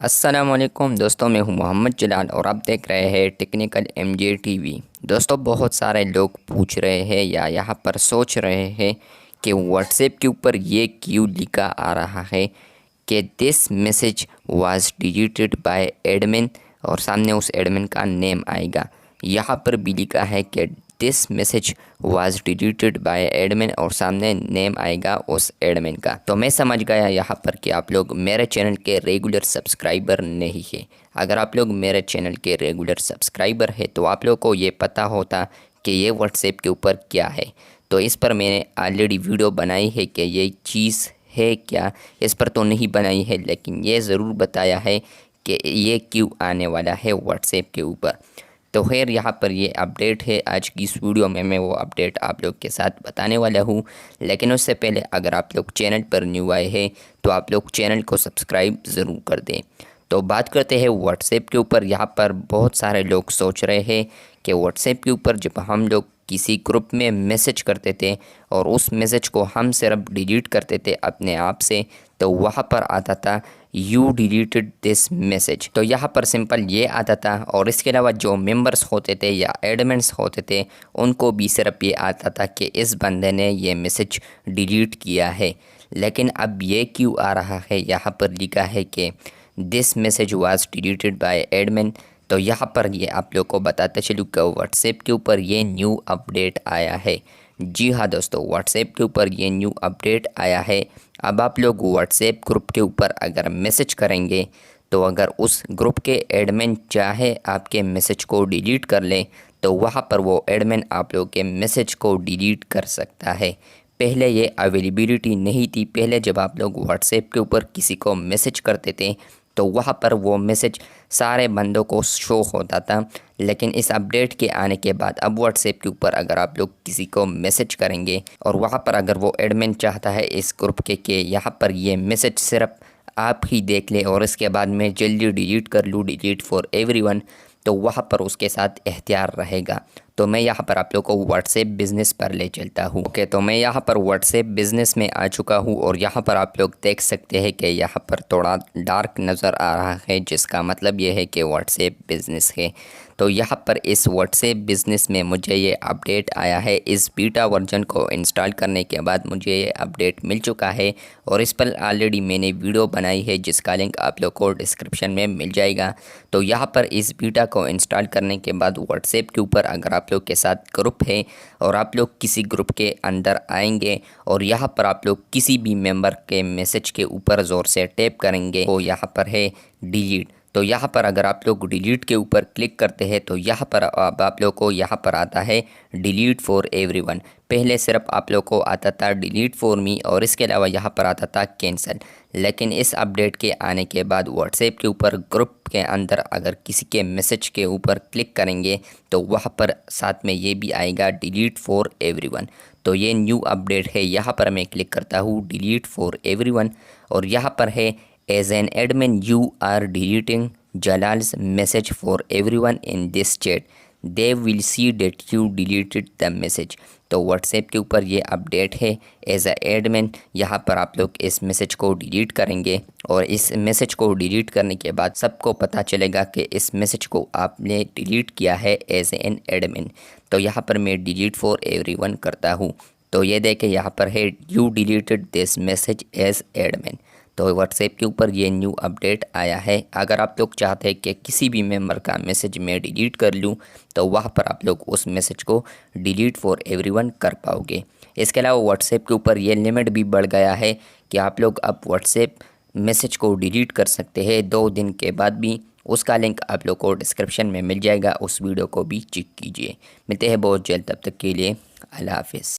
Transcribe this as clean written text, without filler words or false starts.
अस्सलामुअलैकुम दोस्तों, मैं हूं मोहम्मद जलाल और आप देख रहे हैं टेक्निकल एमजे टीवी। दोस्तों, बहुत सारे लोग पूछ रहे हैं या यहाँ पर सोच रहे हैं कि व्हाट्सएप के ऊपर ये क्यों लिखा आ रहा है कि this message was deleted bye admin और सामने उस एडमिन का नेम आएगा। यहाँ पर भी लिखा है कि this message was deleted bye admin और सामने नेम आएगा उस एडमिन का। तो मैं समझ गया यहाँ पर कि आप लोग मेरे चैनल के रेगुलर सब्सक्राइबर नहीं है। अगर आप लोग मेरे चैनल के रेगुलर सब्सक्राइबर है तो आप लोग को ये पता होता कि ये व्हाट्सएप के ऊपर क्या है। तो इस पर मैंने ऑलरेडी वीडियो बनाई है कि ये चीज़ है क्या। इस पर तो नहीं बनाई है, लेकिन ये ज़रूर बताया है कि ये क्यों आने वाला है व्हाट्सएप के ऊपर। तो खैर, यहाँ पर ये अपडेट है। आज की इस वीडियो में मैं वो अपडेट आप लोग के साथ बताने वाला हूँ। लेकिन उससे पहले अगर आप लोग चैनल पर न्यू आए हैं तो आप लोग चैनल को सब्सक्राइब ज़रूर कर दें। तो बात करते हैं व्हाट्सएप के ऊपर। यहाँ पर बहुत सारे लोग सोच रहे हैं कि व्हाट्सएप के ऊपर जब हम लोग किसी ग्रुप में मैसेज करते थे और उस मैसेज को हम सिर्फ डिलीट करते थे अपने आप से, तो वहाँ पर आता था यू डिलीटेड दिस मैसेज। तो यहाँ पर सिंपल ये आता था और इसके अलावा जो मेंबर्स होते थे या एडमिन्स होते थे उनको भी सिर्फ ये आता था कि इस बंदे ने ये मैसेज डिलीट किया है। लेकिन अब ये क्यों आ रहा है, यहाँ पर लिखा है कि this message was deleted bye admin. तो यहाँ पर ये आप लोग को बताते चलूँ कि व्हाट्सएप के ऊपर ये न्यू अपडेट आया है। जी हाँ दोस्तों, व्हाट्सएप के ऊपर ये न्यू अपडेट आया है। अब आप लोग व्हाट्सएप ग्रुप के ऊपर अगर मैसेज करेंगे तो अगर उस ग्रुप के एडमिन चाहे आपके मैसेज को डिलीट कर ले तो वहाँ पर वो एडमिन आप लोग के मैसेज को डिलीट कर सकता है। पहले ये अवेलेबिलिटी नहीं थी। पहले जब आप लोग व्हाट्सएप के ऊपर किसी को मैसेज करते थे तो वहाँ पर वो मैसेज सारे बंदों को शो होता था। लेकिन इस अपडेट के आने के बाद अब व्हाट्सएप के ऊपर अगर आप लोग किसी को मैसेज करेंगे और वहाँ पर अगर वो एडमिन चाहता है इस ग्रुप के कि यहाँ पर ये मैसेज सिर्फ आप ही देख ले और इसके बाद मैं जल्दी डिलीट कर लूँ, डिलीट फॉर एवरीवन, तो वहाँ पर उसके साथ एहतियात रहेगा। तो मैं यहाँ पर आप लोग को व्हाट्सएप बिज़नेस पर ले चलता हूँ। ओके, तो मैं यहाँ पर व्हाट्सएप बिज़नेस में आ चुका हूँ और यहाँ पर आप लोग देख सकते हैं कि यहाँ पर थोड़ा डार्क नज़र आ रहा है, जिसका मतलब ये है कि व्हाट्सएप बिज़नेस है। तो यहाँ पर इस व्हाट्सएप बिज़नेस में मुझे ये अपडेट आया है। इस बीटा वर्जन को इंस्टॉल करने के बाद मुझे ये अपडेट मिल चुका है और इस पर ऑलरेडी मैंने वीडियो बनाई है जिसका लिंक आप लोग को डिस्क्रिप्शन में मिल जाएगा। तो यहाँ पर इस बीटा को इंस्टॉल करने के बाद व्हाट्सएप के ऊपर अगर आप लोग के साथ ग्रुप है और आप लोग किसी ग्रुप के अंदर आएंगे और यहाँ पर आप लोग किसी भी मेंबर के मैसेज के ऊपर ज़ोर से टैप करेंगे तो यहाँ पर है डिलीट। तो यहाँ पर अगर आप लोग डिलीट के ऊपर क्लिक करते हैं तो यहाँ पर अब आप लोग को यहाँ पर आता है डिलीट फॉर एवरीवन। पहले सिर्फ आप लोग को आता था डिलीट फॉर मी और इसके अलावा यहाँ पर आता था कैंसिल। लेकिन इस अपडेट के आने के बाद व्हाट्सएप के ऊपर ग्रुप के अंदर अगर किसी के मैसेज के ऊपर क्लिक करेंगे तो वहाँ पर साथ में ये भी आएगा डिलीट फॉर एवरीवन। तो ये न्यू अपडेट है। यहाँ पर मैं क्लिक करता हूँ डिलीट फॉर एवरीवन और यहाँ पर है As an admin, you are deleting Jalal's message for everyone in this chat. They will see that you deleted the message. तो व्हाट्सएप के ऊपर ये अपडेट है। एज अ एडमिन यहाँ पर आप लोग इस मैसेज को डिलीट करेंगे और इस मैसेज को डिलीट करने के बाद सबको पता चलेगा कि इस मैसेज को आपने डिलीट किया है एज एन एडमिन। तो यहाँ पर मैं डिलीट फॉर एवरीवन करता हूँ तो ये देखें यहाँ पर है you deleted this message as admin. तो व्हाट्सएप के ऊपर ये न्यू अपडेट आया है। अगर आप लोग चाहते हैं कि किसी भी मेंबर का मैसेज मैं डिलीट कर लूँ तो वहाँ पर आप लोग उस मैसेज को डिलीट फॉर एवरीवन कर पाओगे। इसके अलावा व्हाट्सएप के ऊपर ये लिमिट भी बढ़ गया है कि आप लोग अब व्हाट्सएप मैसेज को डिलीट कर सकते हैं 2 दिन के बाद भी। उसका लिंक आप लोग को डिस्क्रिप्शन में मिल जाएगा। उस वीडियो को भी चेक कीजिए। मिलते हैं बहुत जल्द, तब तक के लिए अल्लाह हाफिज़।